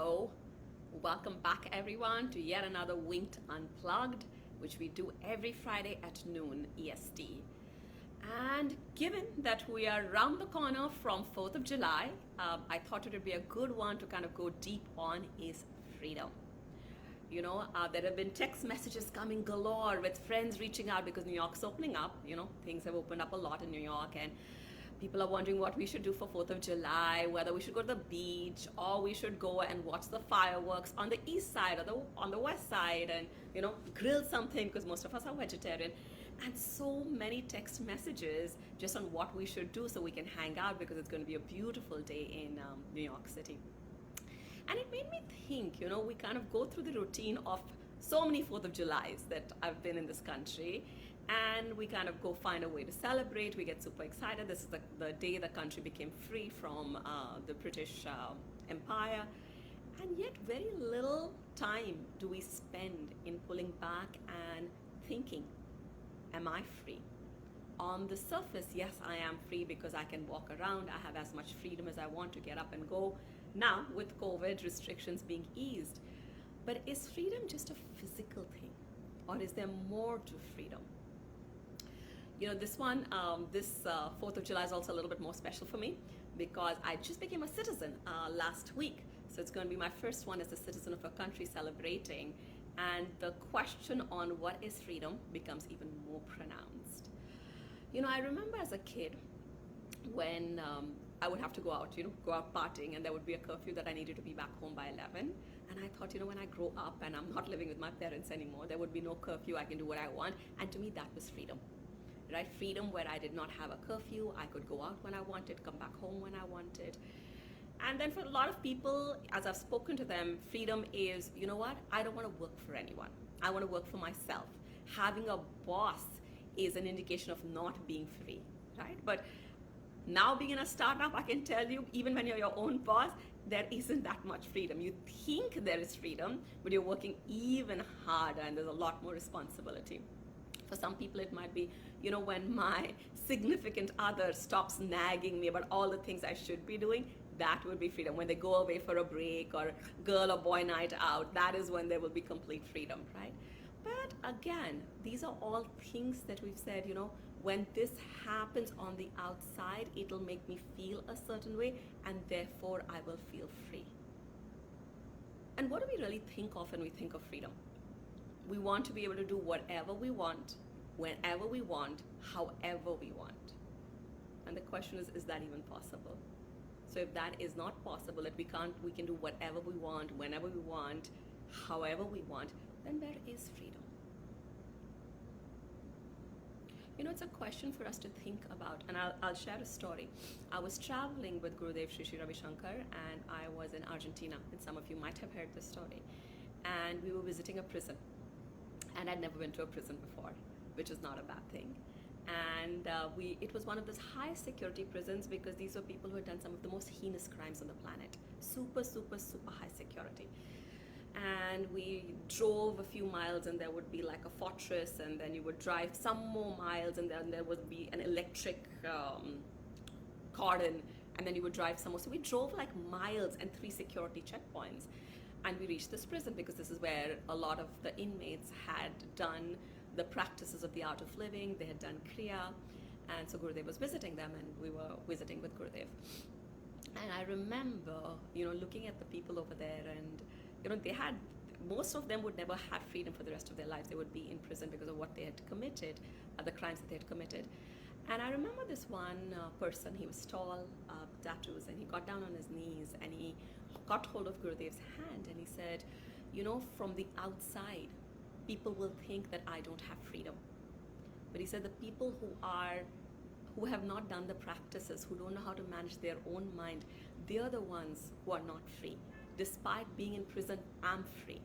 Hello, welcome back everyone to yet another Winked Unplugged, which we do every Friday at noon EST. And given that we are around the corner from 4th of July, I thought it would be a good one to kind of go deep on is freedom. There have been text messages coming galore with friends reaching out because New York's opening up. Things have opened up a lot in New York, and people are wondering what we should do for 4th of July, whether we should go to the beach or we should go and watch the fireworks on the east side or on the west side and, grill something because most of us are vegetarian. And so many text messages just on what we should do so we can hang out because it's going to be a beautiful day in New York City. And it made me think, we kind of go through the routine of so many 4th of Julys that I've been in this country, and we kind of go find a way to celebrate. We get super excited. This is the day the country became free from the British Empire. And yet very little time do we spend in pulling back and thinking, am I free? On the surface, yes, I am free because I can walk around. I have as much freedom as I want to get up and go. Now, with COVID restrictions being eased. But is freedom just a physical thing? Or is there more to freedom? This 4th of July is also a little bit more special for me because I just became a citizen last week. So it's going to be my first one as a citizen of a country celebrating. And the question on what is freedom becomes even more pronounced. I remember as a kid when I would have to go out partying, and there would be a curfew that I needed to be back home by 11. And I thought, when I grow up and I'm not living with my parents anymore, there would be no curfew, I can do what I want. And to me, that was freedom, right? Freedom where I did not have a curfew. I could go out when I wanted, come back home when I wanted. And then for a lot of people, as I've spoken to them, freedom is, I don't want to work for anyone. I want to work for myself. Having a boss is an indication of not being free, right? But now being in a startup, I can tell you, even when you're your own boss, there isn't that much freedom. You think there is freedom, but you're working even harder and there's a lot more responsibility. For some people, it might be, when my significant other stops nagging me about all the things I should be doing, that would be freedom. When they go away for a break or girl or boy night out, that is when there will be complete freedom, right? But again, these are all things that we've said, when this happens on the outside, it'll make me feel a certain way, and therefore I will feel free. And what do we really think of when we think of freedom? We want to be able to do whatever we want, whenever we want, however we want. And the question is that even possible? So if that is not possible, that we can do whatever we want, whenever we want, however we want, then where is freedom? It's a question for us to think about, and I'll share a story. I was traveling with Gurudev Sri Sri Ravi Shankar, and I was in Argentina, and some of you might have heard this story. And we were visiting a prison, and I'd never been to a prison before, which is not a bad thing. And it was one of those high security prisons because these were people who had done some of the most heinous crimes on the planet. Super, super, super high security. And we drove a few miles, and there would be like a fortress, and then you would drive some more miles, and then there would be an electric cordon, and then you would drive some more. So we drove like miles and 3 security checkpoints, and we reached this prison because this is where a lot of the inmates had done the practices of the art of living. They had done Kriya, and so Gurudev was visiting them, and we were visiting with Gurudev. And I remember, looking at the people over there, and most of them would never have freedom for the rest of their lives. They would be in prison because of what they had committed, the crimes that they had committed. And I remember this one person, he was tall, tattoos, and he got down on his knees, and he got hold of Gurudev's hand, and he said, from the outside, people will think that I don't have freedom. But he said the people who have not done the practices, who don't know how to manage their own mind, they are the ones who are not free. Despite being in prison, I'm free.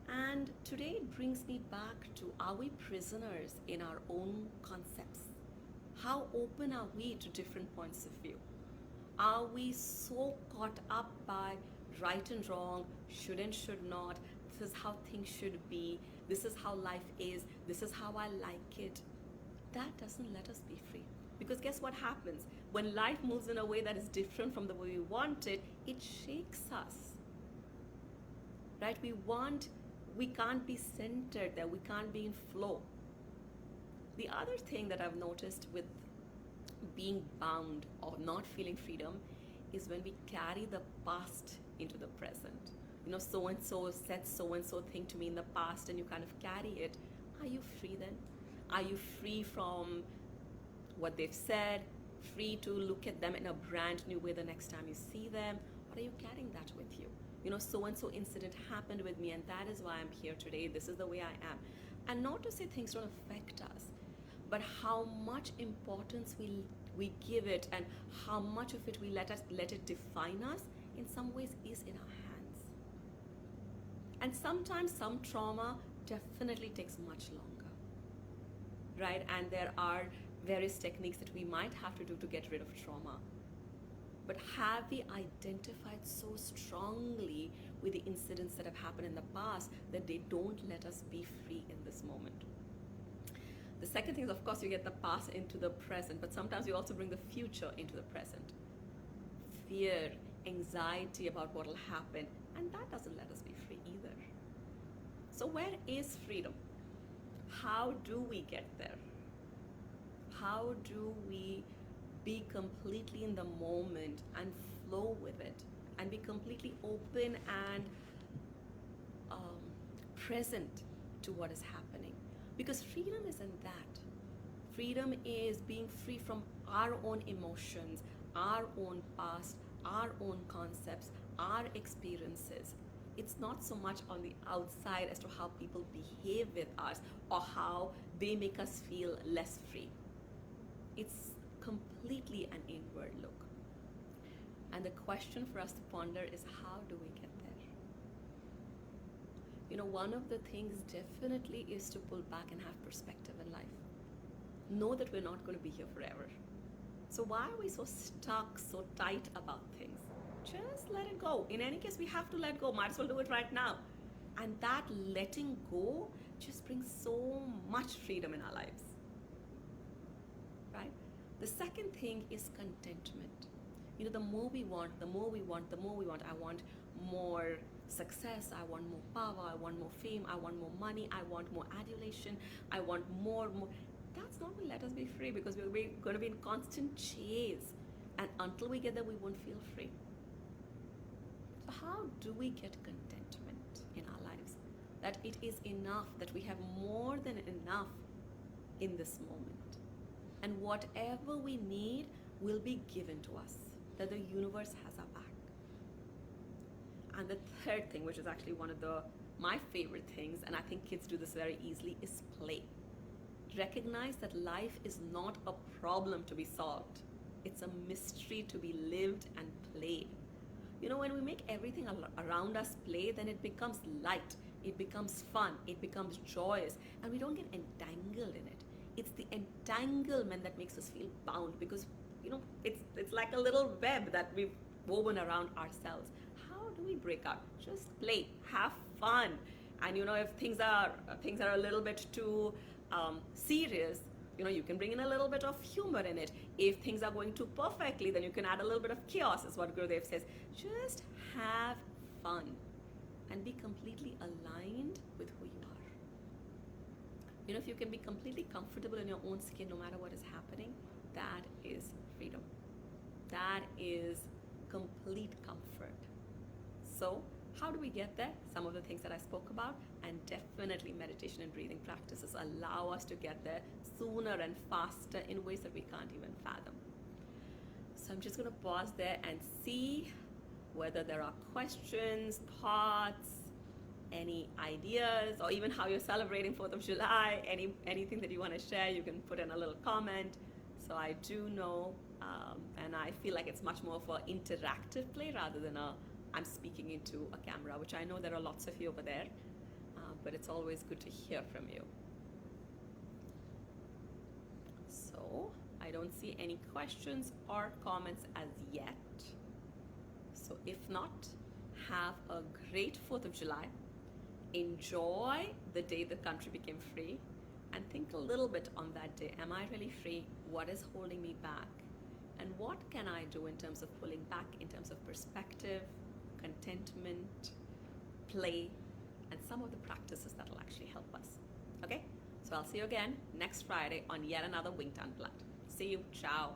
And today it brings me back to, are we prisoners in our own concepts? How open are we to different points of view? Are we so caught up by right and wrong, should and should not, this is how things should be, this is how life is, this is how I like it? That doesn't let us be free. Because guess what happens? When life moves in a way that is different from the way we want it, it shakes us. right? We can't be centered there, we can't be in flow. The other thing that I've noticed with being bound or not feeling freedom is when we carry the past into the present. So and so said so and so thing to me in the past, and you kind of carry it. Are you free then? Are you free from what they've said? Free to look at them in a brand new way the next time you see them? Or are you carrying that with you? So and so incident happened with me, and that is why I'm here today. This is the way I am. And not to say things don't affect us, but how much importance we give it, and how much of it we let it define us, in some ways is in our hands. And sometimes some trauma definitely takes much longer, right? And there are various techniques that we might have to do to get rid of trauma. But have we identified so strongly with the incidents that have happened in the past that they don't let us be free in this moment? The second thing is, of course, you get the past into the present, but sometimes you also bring the future into the present. Fear, anxiety about what will happen, and that doesn't let us be free either. So where is freedom? How do we get there? How do we be completely in the moment and flow with it, and be completely open and present to what is happening? Because freedom isn't that. Freedom is being free from our own emotions, our own past, our own concepts, our experiences. It's not so much on the outside as to how people behave with us or how they make us feel less free. It's completely an inward look. And the question for us to ponder is, how do we get there? One of the things definitely is to pull back and have perspective in life. Know that we're not going to be here forever. So why are we so stuck, so tight about things? Just let it go. In any case, we have to let go. Might as well do it right now. And that letting go just brings so much freedom in our lives. Right? The second thing is contentment. The more we want, the more we want, the more we want. I want more success, I want more power, I want more fame, I want more money, I want more adulation, I want more. That's not going to let us be free, because we're going to be in constant chase. And until we get there, we won't feel free. So how do we get contentment in our lives? That it is enough, that we have more than enough in this moment. And whatever we need will be given to us, that the universe has our back. And the third thing, which is actually one of my favorite things, and I think kids do this very easily, is play. Recognize that life is not a problem to be solved. It's a mystery to be lived and played. When we make everything around us play, then it becomes light, it becomes fun, it becomes joyous, and we don't get entangled in it. It's the entanglement that makes us feel bound, because it's like a little web that we've woven around ourselves. How do we break out? Just play, have fun. And if things are a little bit too serious, you can bring in a little bit of humor in it. If things are going too perfectly, then you can add a little bit of chaos, is what Gurudev says. Just have fun and be completely aligned with who you are. If you can be completely comfortable in your own skin no matter what is happening, that is freedom. That is complete comfort. So how do we get there? Some of the things that I spoke about, and definitely meditation and breathing practices allow us to get there sooner and faster in ways that we can't even fathom. So I'm just going to pause there and see whether there are questions, thoughts, any ideas, or even how you're celebrating 4th of July, anything that you want to share, you can put in a little comment. So I do know, and I feel like it's much more of an interactive play rather than I'm speaking into a camera, which I know there are lots of you over there, but it's always good to hear from you. So I don't see any questions or comments as yet. So if not, have a great 4th of July. Enjoy the day the country became free, and think a little bit on that day. Am I really free? What is holding me back? And what can I do in terms of pulling back, in terms of perspective, contentment, play, and some of the practices that will actually help us. Okay? So I'll see you again next Friday on yet another Winked Unplugged. See you. Ciao.